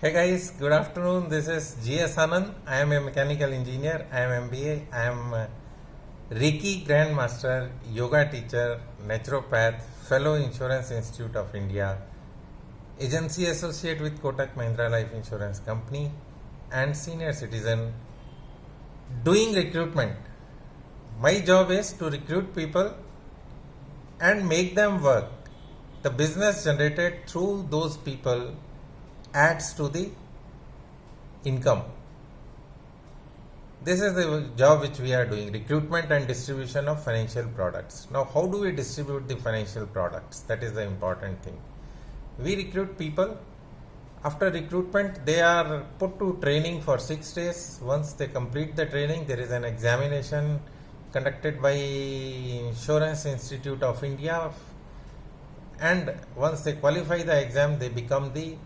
Hey guys, good afternoon. This is GS Anand. I am a mechanical engineer. I am MBA. I am a Reiki Grandmaster, yoga teacher, naturopath, fellow Insurance Institute of India, agency associate with Kotak Mahindra Life Insurance Company, and senior citizen doing recruitment. My job is to recruit people and make them work. The business generated through those people adds to the income. This is the job which we are doing, recruitment and distribution of financial products. Now, how do we distribute the financial products? That is the important thing. We recruit people. After recruitment, they are put to training for 6 days. Once they complete the training, there is an examination conducted by Insurance Institute of India, and once they qualify the exam, they become the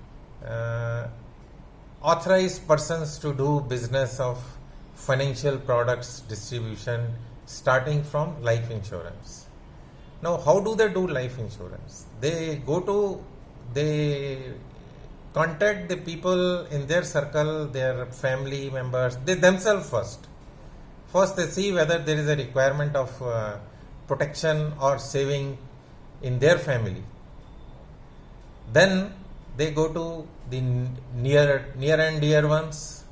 authorized persons to do business of financial products distribution, starting from life insurance. Now, how do they do life insurance? They contact the people in their circle, their family members, they themselves first. First, they see whether there is a requirement of protection or saving in their family. Then they go to the near and dear ones.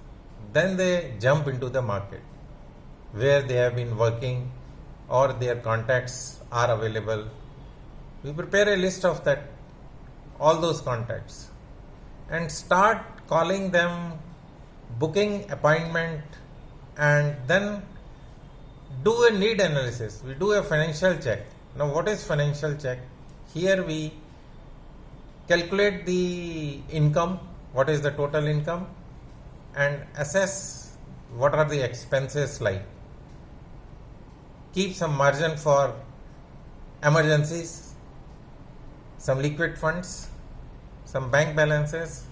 Then they jump into the market where they have been working or their contacts are available. We prepare a list of that, all those contacts, and start calling them, booking appointment, and then do a need analysis. We do a financial check. Now, what is financial check? Here we calculate the income, what is the total income, and assess what are the expenses like. Keep some margin for emergencies, some liquid funds, some bank balances,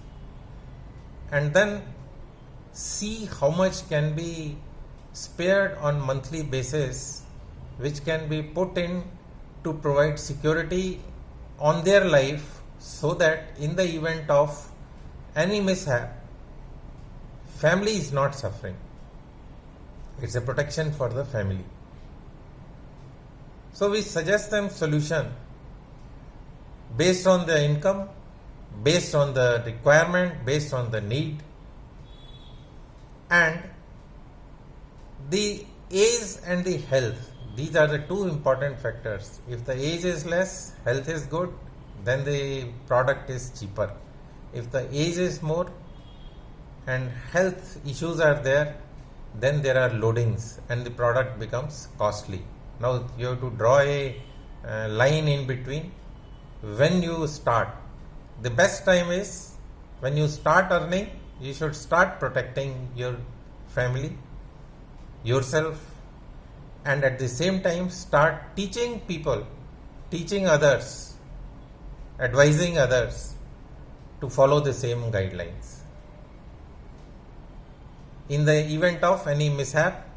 and then see how much can be spared on monthly basis, which can be put in to provide security on their life, so that in the event of any mishap, family is not suffering. It's a protection for the family. So we suggest them solution based on the income, based on the requirement, based on the need, and the age and the health. These are the two important factors. If the age is less, health is good, then the product is cheaper. If the age is more and health issues are there, then there are loadings and the product becomes costly. Now you have to draw a line in between. When you start, the best time is when you start earning. You should start protecting your family, yourself, and at the same time start teaching people, teaching others, advising others to follow the same guidelines. In the event of any mishap,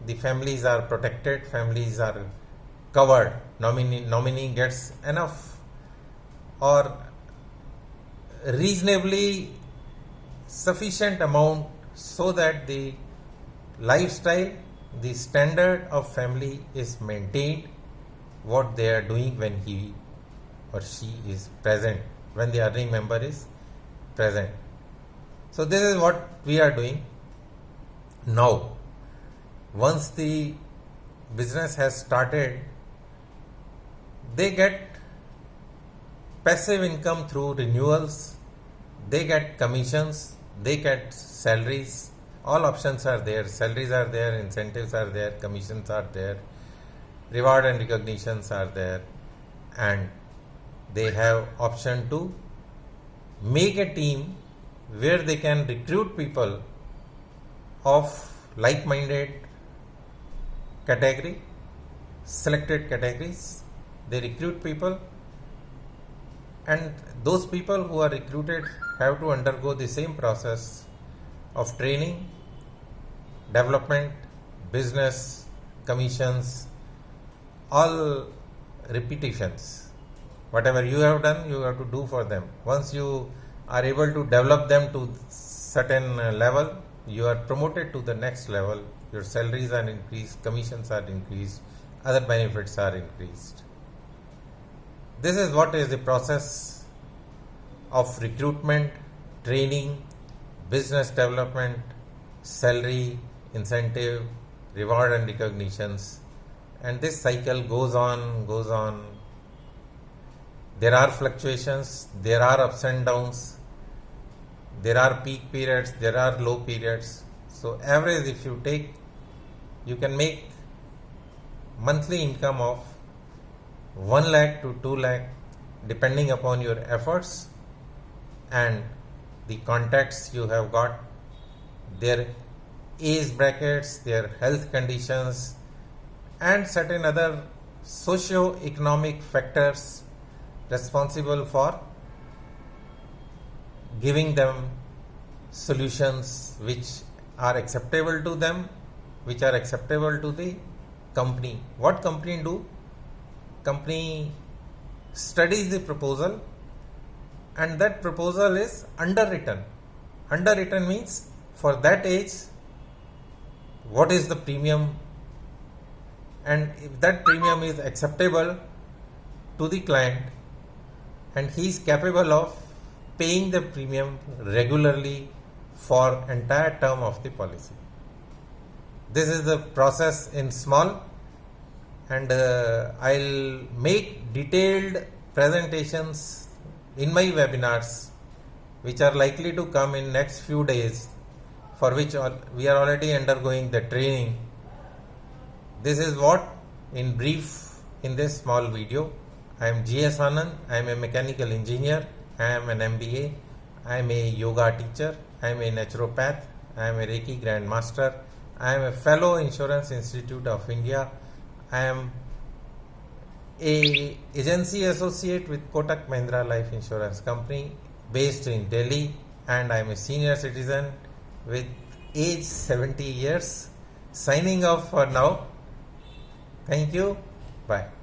the families are protected, families are covered, nominee gets enough or reasonably sufficient amount so that the lifestyle, the standard of family is maintained, what they are doing when he or she is present, when the earning member is present. So this is what we are doing. Now, once the business has started, they get passive income through renewals, they get commissions, they get salaries. All options are there. Salaries are there, incentives are there, commissions are there, reward and recognitions are there, and they have option to make a team where they can recruit people of like-minded category, selected categories. They recruit people, and those people who are recruited have to undergo the same process of training, development, business, commissions, all repetitions. Whatever you have done, you have to do for them. Once you are able to develop them to certain level, you are promoted to the next level, your salaries are increased, commissions are increased, other benefits are increased. This is what is the process of recruitment, training, business development, salary, incentive, reward and recognitions, and this cycle goes on. There are fluctuations, there are ups and downs, there are peak periods, there are low periods. So average, if you take, you can make monthly income of 1 lakh to 2 lakh depending upon your efforts and the contacts you have got, their age brackets, their health conditions, and certain other socio-economic factors responsible for giving them solutions which are acceptable to them, which are acceptable to the company. What company do? Company studies the proposal and that proposal is underwritten. Underwritten means for that age what is the premium, and if that premium is acceptable to the client and he is capable of paying the premium regularly for entire term of the policy. This is the process in small, and I'll make detailed presentations in my webinars which are likely to come in next few days, for which we are already undergoing the training. This is what in brief in this small video. I am G.S. Anand. I am a mechanical engineer. I am an MBA. I am a yoga teacher. I am a naturopath. I am a Reiki Grand Master. I am a fellow Insurance Institute of India. I am a agency associate with Kotak Mahindra Life Insurance Company based in Delhi, and I am a senior citizen with age 70 years. Signing off for now. Thank you. Bye.